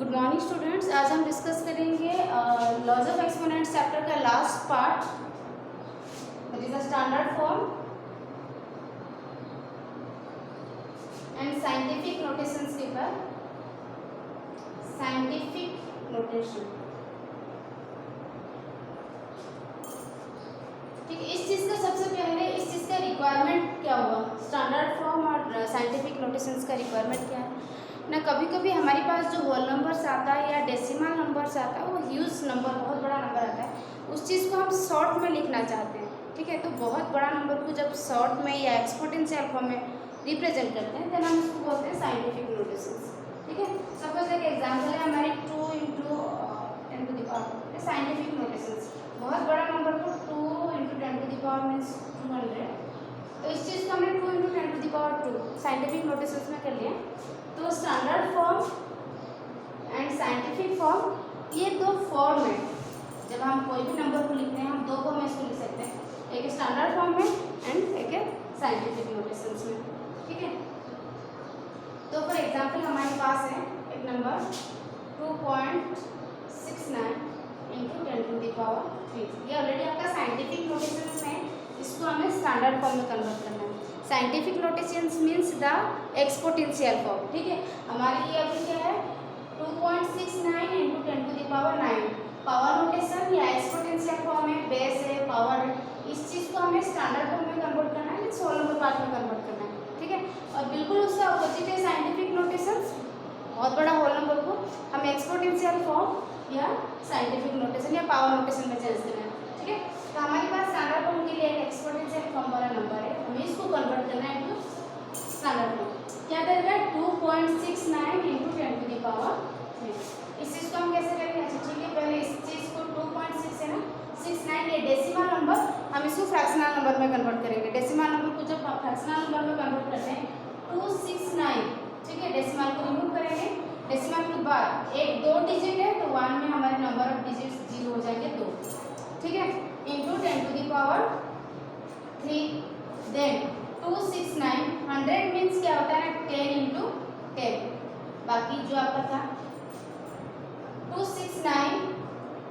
Good morning students. आज हम discuss करेंगे लॉज ऑफ एक्सपोनेंट्स चैप्टर का last part, that is the standard form and scientific notations के ऊपर। साइंटिफिक नोटेशन, ठीक है। इस चीज़ का सबसे पहले इस चीज़ का रिक्वायरमेंट क्या हुआ, स्टैंडर्ड फॉर्म और साइंटिफिक नोटेशंस का रिक्वायरमेंट क्या है ना। कभी कभी हमारे पास जो होल नंबर्स आता है या डेसिमल नंबर्स आता है, वो ह्यूज नंबर, बहुत बड़ा नंबर आता है, उस चीज़ को हम शॉर्ट में लिखना चाहते हैं, ठीक है। तो बहुत बड़ा नंबर को जब शॉर्ट में या एक्सपोनेंशियल फॉर्म में रिप्रेजेंट करते हैं, देन हम उसको बोलते हैं साइंटिफिक नोटेशंस, ठीक है। सपोज एक एग्जाम्पल है हमारी 2 into 10 to the power, scientific notations. बहुत बड़ा नंबर को 2 into 10 to the power means 200, तो इस चीज़ को हमने 2 into 10 to the power 2 scientific notations में कर लिया। तो standard form and scientific form, ये दो फॉर्म है। जब हम कोई भी नंबर को लिखते हैं, हम दो फॉर्म में इसको लिख सकते हैं, एक स्टैंडर्ड फॉर्म में एंड एक साइंटिफिक नोटेशंस में, ठीक है। तो फॉर एग्जांपल हमारे पास है एक number 2.69 into 10 to the power 3। ये ऑलरेडी आपका साइंटिफिक नोटेशंस में, इसको हमें स्टैंडर्ड फॉर्म में कन्वर्ट करना है। Scientific notations means the exponential form, ठीक है। हमारे लिए अभी क्या है 2.69 into 10 to the power 9। Power notation या एक्सपोनेंशियल फॉर्म है, बेस है, पावर है, इस चीज़ को हमें स्टैंडर्ड फॉर्म में कन्वर्ट करना है, मीन्स होल नंबर पार्ट में कन्वर्ट करना है, ठीक है। और बिल्कुल उसका अपोजिट है साइंटिफिक नोटेशंस। बहुत बड़ा होल नंबर को हम एक्सपोनेंशियल फॉर्म या साइंटिफिक नोटेशन या पावर नोटेशन में चेंज करना है, ठीक है। तो हमारे पास स्टैंडर्ड फॉर्म के लिए एक एक्सपोनेंशियल फॉर्म वाला नंबर है, हमें इसको कन्वर्ट करना है इनटू स्टैंडर्ड फॉर्म। क्या करेगा 2.69 इंटू 10 टू द पावर 3। इस चीज़ को हम कैसे करेंगे, अच्छा ठीक है। पहले इस चीज़ को 2.6 है ना, 69 ये डेसिमल नंबर, हम इसको फ्रैक्शनल नंबर में कन्वर्ट करेंगे। डेसिमल नंबर को जब फ्रैक्शनल नंबर में कन्वर्ट करते हैं 269, ठीक है, डेसिमल को रिमूव करेंगे। डेसिमल के बाद एक 2 डिजिट है, तो 1 में हमारे नंबर ऑफ डिजिट्स 0 हो जाएंगे 2, ठीक है, into 10 to the power 3। Then 269, 100 means क्या होता है ना 10 इंटू 10। बाकी जो आपका था 269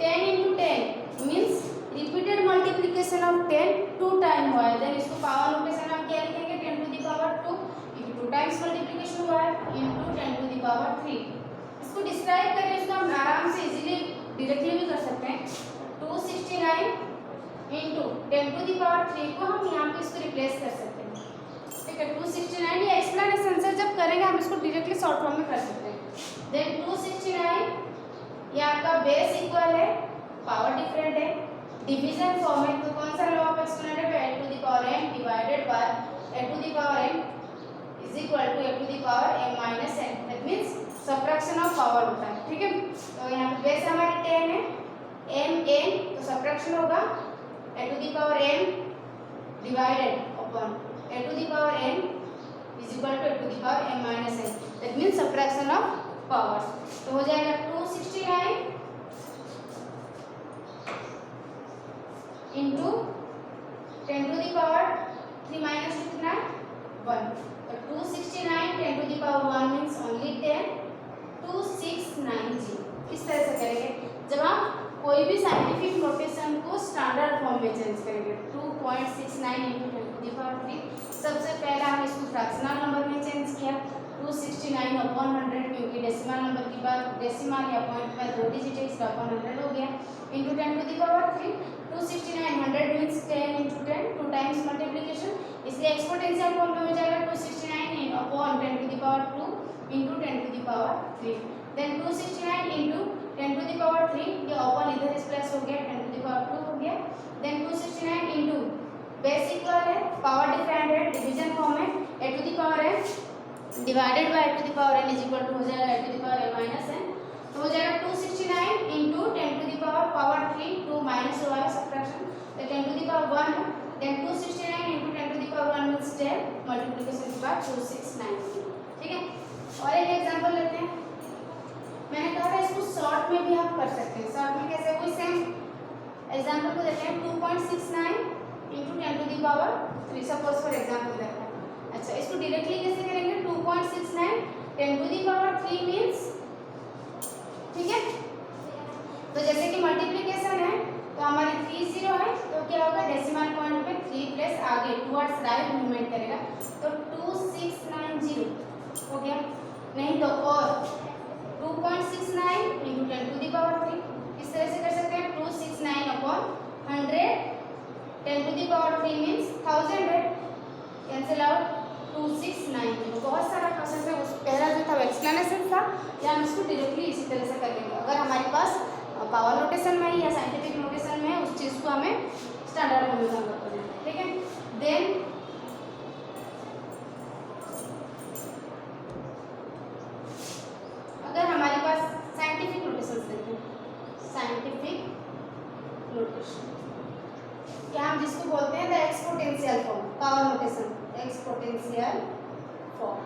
10 into 10 means repeated multiplication of 10 2 time हुआ है। देन इसको पावर नोटेशन हम क्या लिखेंगे 10 to the power 2 into 2 times multiplication हुआ है इंटू 10 टू द पावर 3। इसको डिस्क्राइब करें, इसको हम आराम से इजीली डायरेक्टली भी कर सकते हैं। 269 इंटू 10 टू द पावर 3 को हम यहाँ पे इसको रिप्लेस कर सकते हैं, ठीक है। 269 या एक्सप्लेनेशन से जब करेंगे हम इसको डायरेक्टली शॉर्ट फॉर्म में कर सकते हैं। देन 269 ये आपका बेस इक्वल है, पावर डिफरेंट है, डिवीजन फॉर्म है, तो कौन सा लॉ ऑफ एक्सपोनेंट है, a to the power m divided by a to the power m is equal to a to the power m minus n। That means subtraction of power होता है, ठीक है। तो यहाँ पे बेस हमारी 10 है, m n, तो सबट्रैक्शन होगा a to the power m divided upon a to the power n is equal to a to the power m minus n। That means subtraction of power. तो हो जाएगा 269 into 10 to the power 3 minus 2 कितना 1। तो 269 10 to the power 1 means only 10, 2690। इस तरह से करेंगे जब हम कोई भी साइंटिफिक नोटेशन को स्टैंडर्ड फॉर्म में चेंज करेंगे। 2.69 इंटू 10 टू द पावर 3, सबसे पहले हम इसको फ्रैक्शनल नंबर में चेंज किया 269 अपॉन 100, क्योंकि डेसिमल नंबर की बात, डेसिमल या पॉइंट में 2 डिजिट है, इसका अपॉन 100 हो गया, into 10 to the power 3। 269 100 means 10 into 10 2 times multiplication, इसलिए एक्सपोनेंशियल फॉर्म में हो जाएगा 269 upon 10 to the power 2 into 10 to the power 3। Then 269 into 10 to the power 3, ये अपॉन इधर प्लस हो गया 10 टू द पावर 2 हो गया। देन 269 इंटू बेस इक्वल है, पावर डिफरेंट है, डिवीजन फॉर्म है, a टू द पावर है divided by a to the power n is equal to हो जाएगा a to the power n minus n। तो हो जाएगा 269 into 10 to the power 3, 2 minus हुआ है सबट्रैक्शन, तो 10 टू द पावर 1 है। Then 269 into 10 to the power 1 means 10, multiplication के बाद 2690, ठीक है। और एक एग्जांपल लेते हैं, मैंने कहा था इसको शॉर्ट में भी हम कर सकते हैं। शॉर्ट में कैसे, कोई सेम एग्जांपल को देते हैं 2.69 into 10 to the power 3, suppose for example देते हैं। अच्छा, इसको डायरेक्टली कैसे करेंगे 2.69 10 टू द पावर 3 मीन्स तो जैसे कि मल्टीप्लिकेशन है तो हमारी 3 0 है, तो क्या होगा डेसिमल पॉइंट पे 3 प्लस आगे टुवर्ड्स राइट मूवमेंट करेगा, तो 2690 हो गया। नहीं तो और 2.69 इंटू 10 टू द पावर 3, इस तरह से कर सकते हैं 269 upon 100 10 to the power 3 means 1000 है, कैंसिल आउट 2690। बहुत सारा प्रोसेस है, उस पहला जो था वो एक्सप्लेनेशन था, या हम इसको डायरेक्टली इसी तरह से कर लेंगे। अगर हमारे पास पावर नोटेशन में या साइंटिफिक नोटेशन में उस चीज़ को हमें स्टैंडर्ड में कन्वर्ट करना है, ठीक है। देन अगर हमारे पास साइंटिफिक नोटेशन देखें, साइंटिफिक नोटेशन क्या हम जिसको बोलते हैं the exponential form, power notation exponential form.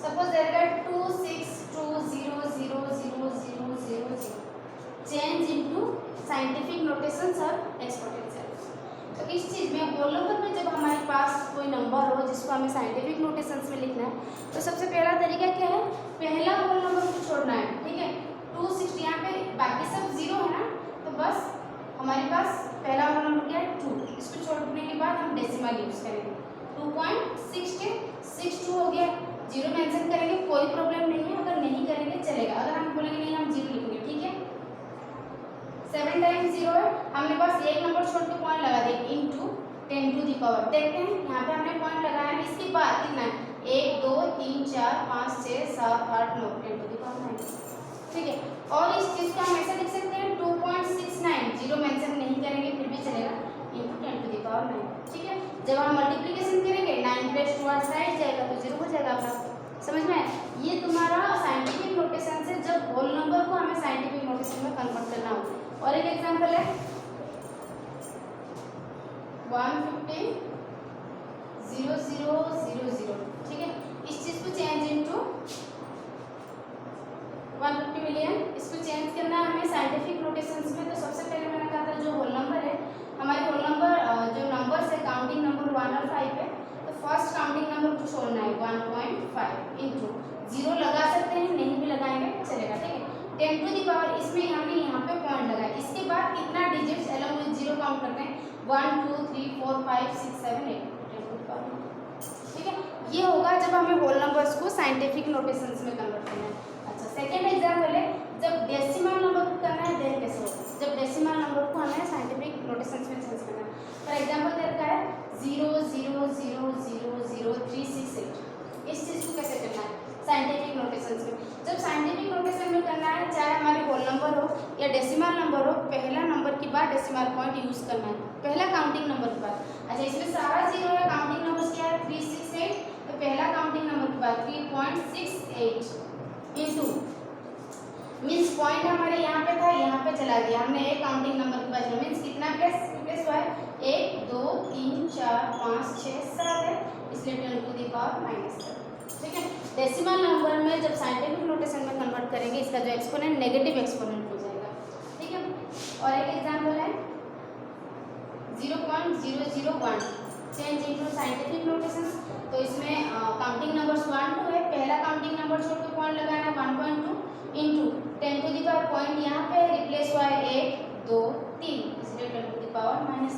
Suppose there are 262000000 change into scientific notations और एक्सपोनेंशियल। तो इस चीज़ में होल नंबर में जब हमारे पास कोई नंबर हो जिसको हमें साइंटिफिक नोटेशंस में लिखना है, तो सबसे पहला तरीका क्या है, पहला होल नंबर को छोड़ना है, ठीक है। 260 यहाँ पे बाकी सब 0 है ना, तो बस हमारे पास पहला होल नंबर क्या है 2, इसको छोड़ने के बाद हम डेसिमल यूज़ करेंगे, 2.62 हो गया। 0 मेंशन करेंगे, कोई प्रॉब्लम नहीं है, अगर नहीं करेंगे चलेगा, अगर हम बोलेंगे नहीं हम 0 लिखेंगे, ठीक है। 7 टाइम्स 0 है, हमने बस एक नंबर छोड़ के पॉइंट लगा दिया इंटू 10 टू दी पावर। देखते हैं यहाँ पे हमने पॉइंट लगाया है, इसके बाद कितना है 1 2 3 4 5 6 7 8 9 10 टू दी पावर 9, ठीक है। और इस चीज़ को हम ऐसे लिख सकते हैं 2.69, 0 मेंशन नहीं करेंगे फिर भी चलेगा, इंटू 10 टू दी पावर 9, ठीक है। जब हम मल्टीप्लिकेशन करेंगे 9 प्लस 2 साइड जाएगा तो 0 हो जाएगा अपना, समझ में आया। ये तुम्हारा साइंटिफिक नोटेशन से जब होल नंबर को हमें साइंटिफिक नोटेशन में कन्वर्ट करना हो। और एक एग्जांपल है 150,0,0,0, ठीक है। इस चीज़ को चेंज इनटू 150 मिलियन, इसको चेंज करना है हमें साइंटिफिक नोटेशंस में। तो सबसे पहले मैंने कहा था जो होल नंबर है, हमारे होल नंबर जो नंबर्स है काउंटिंग नंबर 1 और 5 है, तो फर्स्ट काउंटिंग नंबर को छोड़ना है 1.5 इंटू 0 लगा सकते हैं, नहीं भी लगाएंगे चलेगा, ठीक है। 10 टू दी पावर, इसमें हमने यहाँ पे पॉइंट लगाया, इसके बाद कितना डिजिट्स अलॉन्ग विद 0 काउंट करते हैं 1 2 3 4 5 6 7 8 10 टू दी पावर, ठीक है। ये होगा जब हमें होल नंबर्स को साइंटिफिक नोटेशंस में कन्वर्ट करना है। अच्छा, सेकेंड एग्जाम्पल है जब डेसिमल नंबर को करना है, देन कैसे होगा, जब डेसिमल नंबर को हमें साइंटिफिक नोटेशंस में चेंज करना है। फॉर एग्जाम्पल दे रखा है 0000368, इस चीज़ को कैसे करना है साइंटिफिक नोटेशंस में। जब साइंटिफिक नोटेशन में करना है, चाहे हमारे होल नंबर हो या डेसिमल नंबर हो, पहला नंबर के बाद डेसिमल पॉइंट यूज़ करना है, पहला काउंटिंग नंबर के बाद। अच्छा, इसमें सारा 0 है, काउंटिंग नंबर क्या है 368, तो पहला काउंटिंग नंबर के बाद 3.68 इंटू मीन्स पॉइंट हमारे यहाँ पे था, यहाँ पे चला गया, हमने एक काउंटिंग नंबर के बाद मीन्स कितना प्लस हुआ है 1 2 3 4 5 6 7 है, इसलिए 10 टू दी पावर -7, ठीक है। डेसिमल नंबर में जब साइंटिफिक नोटेशन में कन्वर्ट करेंगे, इसका जो एक्सपोनेंट नेगेटिव एक्सपोनेंट हो जाएगा, ठीक है। और एक एग्जांपल है 0.001 चेंज इनटू साइंटिफिक नोटेशन। तो इसमें काउंटिंग नंबर्स 1 2 है, पहला काउंटिंग नंबर छोड़ के पॉइंट लगाना है 1.2 into 10 to the power, point यहाँ पे रिप्लेस हुआ है 1 2 3, इसलिए 10 टू दी पावर -3,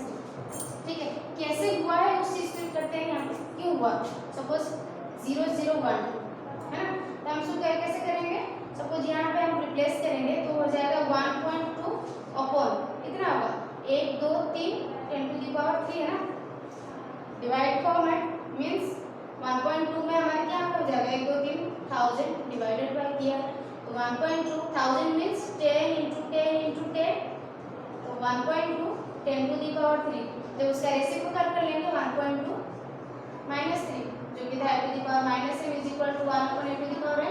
ठीक है। कैसे हुआ है उस चीज़ को करते हैं, यहाँ पे क्यों हुआ, सपोज 001 है ना, तो हम इसको कैसे करेंगे, सपोज यहाँ पे हम रिप्लेस करेंगे तो हो जाएगा 1.2 अपॉन कितना होगा 1 2 3 10 टू दी पावर 3 है ना, डिवाइड फॉर्मेट मीन्स 1.2 में हमारे क्या हो जाएगा 1 2 3 1000 डिवाइडेड बाय किया, तो 1.2 1000 मीन्स 10 इंटू 10 इंटू 10, तो 1.2 10 टू दी पावर 3, जब उसका रेसिप्रोकल कर लेंगे 1.2 -3 जो कि था a to the power -m is equal to 1 upon a to the power m,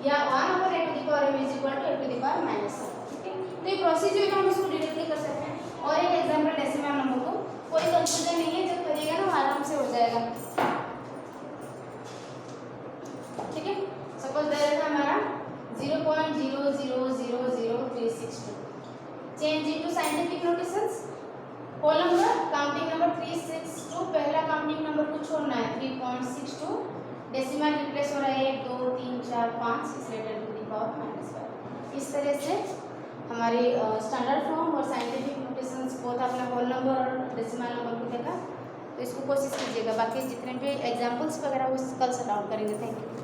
या 1 upon a to the power m is equal to a to the power -1, ठीक है। तो ये प्रोसीजर हम इसको डायरेक्टली कर सकते हैं। और एक एग्जांपल डेसिमल नंबर को, कोई कंफ्यूजन नहीं है, जब करिएगा ना आराम से हो जाएगा, ठीक है। सपोज दे रखा हमारा 0.0000362 change into scientific notations, whole number counting number 362, पहला काउंटिंग नंबर को छोड़ना है 3.62, डेसिमल रिप्लेस हो रहा है 1 2 3 4 5, इसलिए 10 टू दी पावर -5। इस तरह से हम हमारी स्टैंडर्ड फॉर्म और साइंटिफिक नोटेशंस बोथ आपने होल नंबर और डेसिमल नंबर को देखा, तो इसको कोशिश कीजिएगा। बाकी जितने भी एग्जाम्पल्स वगैरह वो कल से डाउन करेंगे। Thank you.